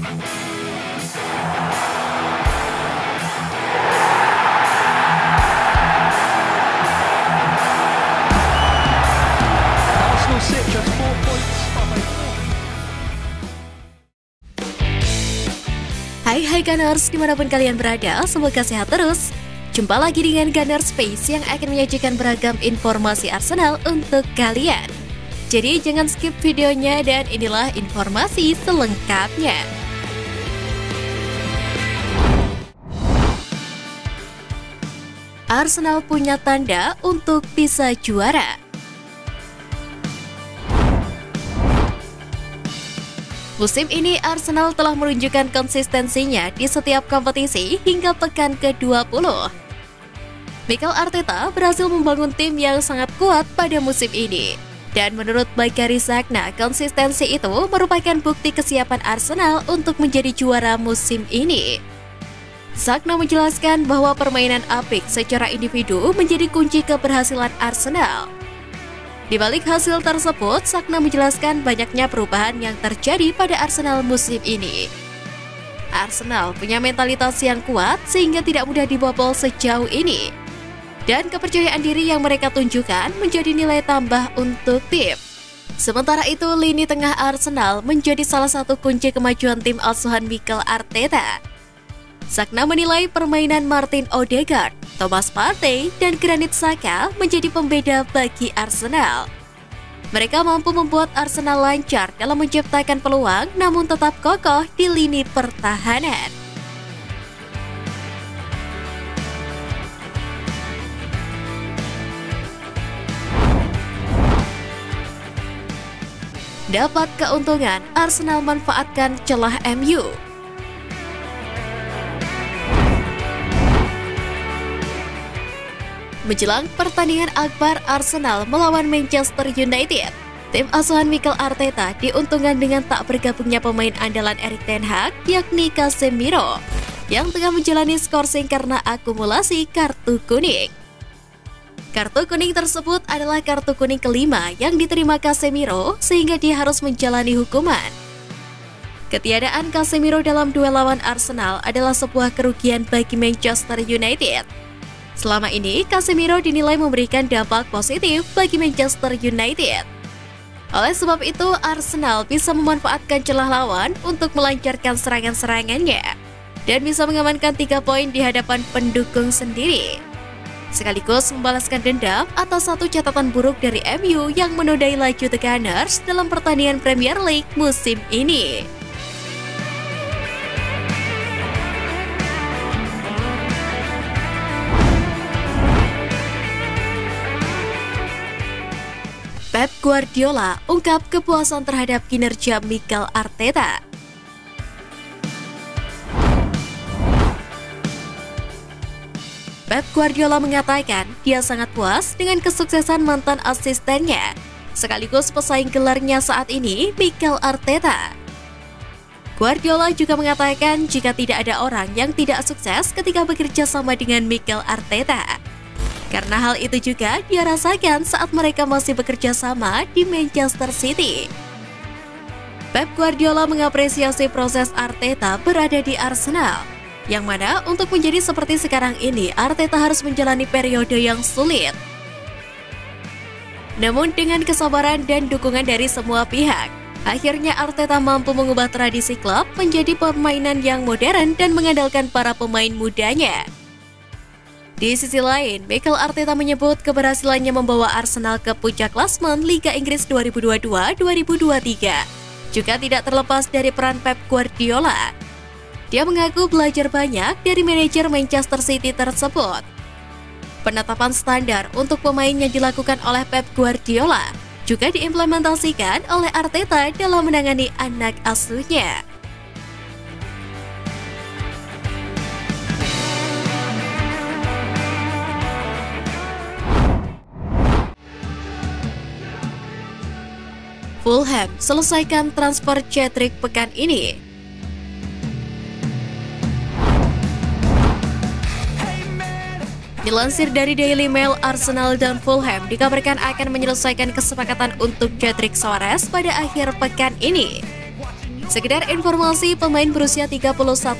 Arsenal sit just 4 points from a Hai Gunners, dimanapun kalian berada, semoga sehat terus. Jumpa lagi dengan Gunners Space yang akan menyajikan beragam informasi Arsenal untuk kalian. Jadi jangan skip videonya dan inilah informasi selengkapnya. Arsenal punya tanda untuk bisa juara. Musim ini Arsenal telah menunjukkan konsistensinya di setiap kompetisi hingga pekan ke-20. Mikel Arteta berhasil membangun tim yang sangat kuat pada musim ini. Dan menurut Bakary Sagna, konsistensi itu merupakan bukti kesiapan Arsenal untuk menjadi juara musim ini. Sagna menjelaskan bahwa permainan apik secara individu menjadi kunci keberhasilan Arsenal. Di balik hasil tersebut, Sagna menjelaskan banyaknya perubahan yang terjadi pada Arsenal musim ini. Arsenal punya mentalitas yang kuat sehingga tidak mudah dibobol sejauh ini. Dan kepercayaan diri yang mereka tunjukkan menjadi nilai tambah untuk tim. Sementara itu, lini tengah Arsenal menjadi salah satu kunci kemajuan tim asuhan Mikel Arteta. Sagna menilai permainan Martin Odegaard, Thomas Partey, dan Granit Xhaka menjadi pembeda bagi Arsenal. Mereka mampu membuat Arsenal lancar dalam menciptakan peluang namun tetap kokoh di lini pertahanan. Dapat keuntungan, Arsenal manfaatkan celah MU. Menjelang pertandingan akbar Arsenal melawan Manchester United, tim asuhan Mikel Arteta diuntungkan dengan tak bergabungnya pemain andalan Erik ten Hag, yakni Casemiro, yang tengah menjalani skorsing karena akumulasi kartu kuning. Kartu kuning tersebut adalah kartu kuning kelima yang diterima Casemiro, sehingga dia harus menjalani hukuman. Ketiadaan Casemiro dalam duel lawan Arsenal adalah sebuah kerugian bagi Manchester United. Selama ini, Casemiro dinilai memberikan dampak positif bagi Manchester United. Oleh sebab itu, Arsenal bisa memanfaatkan celah lawan untuk melancarkan serangan-serangannya dan bisa mengamankan 3 poin di hadapan pendukung sendiri. Sekaligus membalaskan dendam atas satu catatan buruk dari MU yang menodai laju The Gunners dalam pertandingan Premier League musim ini. Pep Guardiola ungkap kepuasan terhadap kinerja Mikel Arteta. Pep Guardiola mengatakan dia sangat puas dengan kesuksesan mantan asistennya, sekaligus pesaing gelarnya saat ini, Mikel Arteta. Guardiola juga mengatakan jika tidak ada orang yang tidak sukses ketika bekerja sama dengan Mikel Arteta. Karena hal itu juga dia rasakan saat mereka masih bekerja sama di Manchester City. Pep Guardiola mengapresiasi proses Arteta berada di Arsenal, yang mana untuk menjadi seperti sekarang ini Arteta harus menjalani periode yang sulit. Namun dengan kesabaran dan dukungan dari semua pihak, akhirnya Arteta mampu mengubah tradisi klub menjadi permainan yang modern dan mengandalkan para pemain mudanya. Di sisi lain, Mikel Arteta menyebut keberhasilannya membawa Arsenal ke puncak klasemen Liga Inggris 2022-2023 juga tidak terlepas dari peran Pep Guardiola. Dia mengaku belajar banyak dari manajer Manchester City tersebut. Penetapan standar untuk pemain yang dilakukan oleh Pep Guardiola juga diimplementasikan oleh Arteta dalam menangani anak asuhnya. Fulham selesaikan transfer Cedric pekan ini. Dilansir dari Daily Mail, Arsenal dan Fulham dikabarkan akan menyelesaikan kesepakatan untuk Cedric Soares pada akhir pekan ini. Sekedar informasi, pemain berusia 31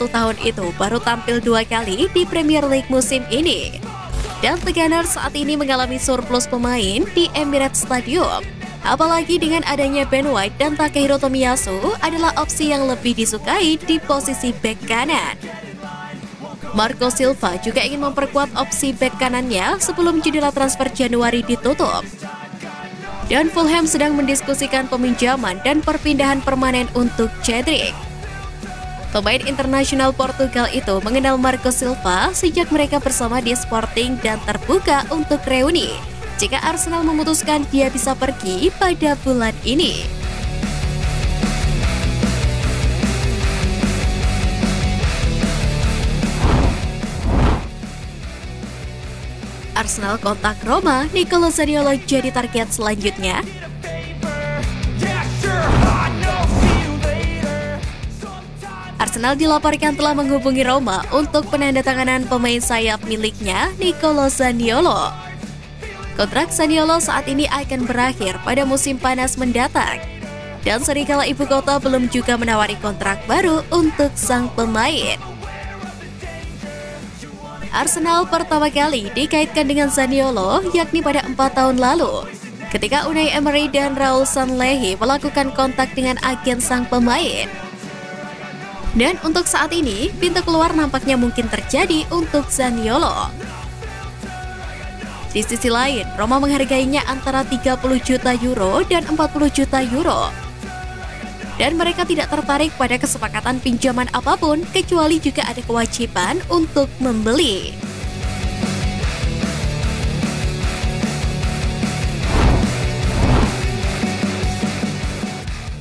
tahun itu baru tampil 2 kali di Premier League musim ini. Dan The Gunners saat ini mengalami surplus pemain di Emirates Stadium. Apalagi dengan adanya Ben White dan Takehiro Tomiyasu adalah opsi yang lebih disukai di posisi bek kanan. Marco Silva juga ingin memperkuat opsi bek kanannya sebelum jendela transfer Januari ditutup. Dan Fulham sedang mendiskusikan peminjaman dan perpindahan permanen untuk Cedric. Pemain internasional Portugal itu mengenal Marco Silva sejak mereka bersama di Sporting dan terbuka untuk reuni jika Arsenal memutuskan dia bisa pergi pada bulan ini. Arsenal kontak Roma, Nicolo Zaniolo jadi target selanjutnya. Arsenal dilaporkan telah menghubungi Roma untuk penandatanganan pemain sayap miliknya, Nicolo Zaniolo. Kontrak Zaniolo saat ini akan berakhir pada musim panas mendatang. Dan serigala ibu kota belum juga menawari kontrak baru untuk sang pemain. Arsenal pertama kali dikaitkan dengan Zaniolo yakni pada 4 tahun lalu ketika Unai Emery dan Raul Sanllehi melakukan kontak dengan agen sang pemain. Dan untuk saat ini, pintu keluar nampaknya mungkin terjadi untuk Zaniolo. Di sisi lain, Roma menghargainya antara 30 juta euro dan 40 juta euro. Dan mereka tidak tertarik pada kesepakatan pinjaman apapun kecuali juga ada kewajiban untuk membeli.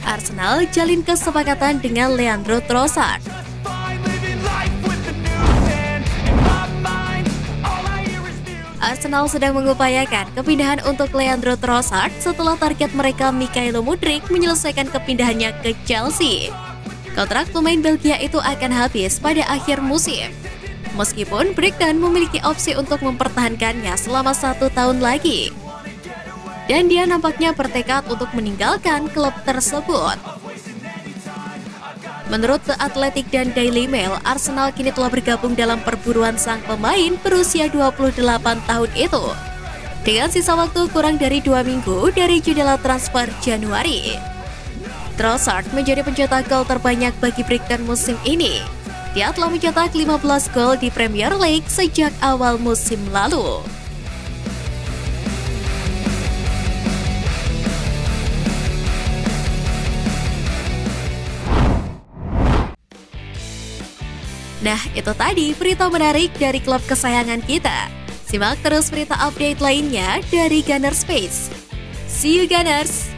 Arsenal jalin kesepakatan dengan Leandro Trossard. Arsenal sedang mengupayakan kepindahan untuk Leandro Trossard setelah target mereka Mykhailo Mudryk menyelesaikan kepindahannya ke Chelsea. Kontrak pemain Belgia itu akan habis pada akhir musim. Meskipun Brighton memiliki opsi untuk mempertahankannya selama 1 tahun lagi. Dan dia nampaknya bertekad untuk meninggalkan klub tersebut. Menurut The Athletic dan Daily Mail, Arsenal kini telah bergabung dalam perburuan sang pemain berusia 28 tahun itu. Dengan sisa waktu kurang dari 2 minggu dari jendela transfer Januari. Trossard menjadi pencetak gol terbanyak bagi Brighton musim ini. Dia telah mencetak 15 gol di Premier League sejak awal musim lalu. Nah, itu tadi berita menarik dari klub kesayangan kita. Simak terus berita update lainnya dari Gunners Space. See you Gunners!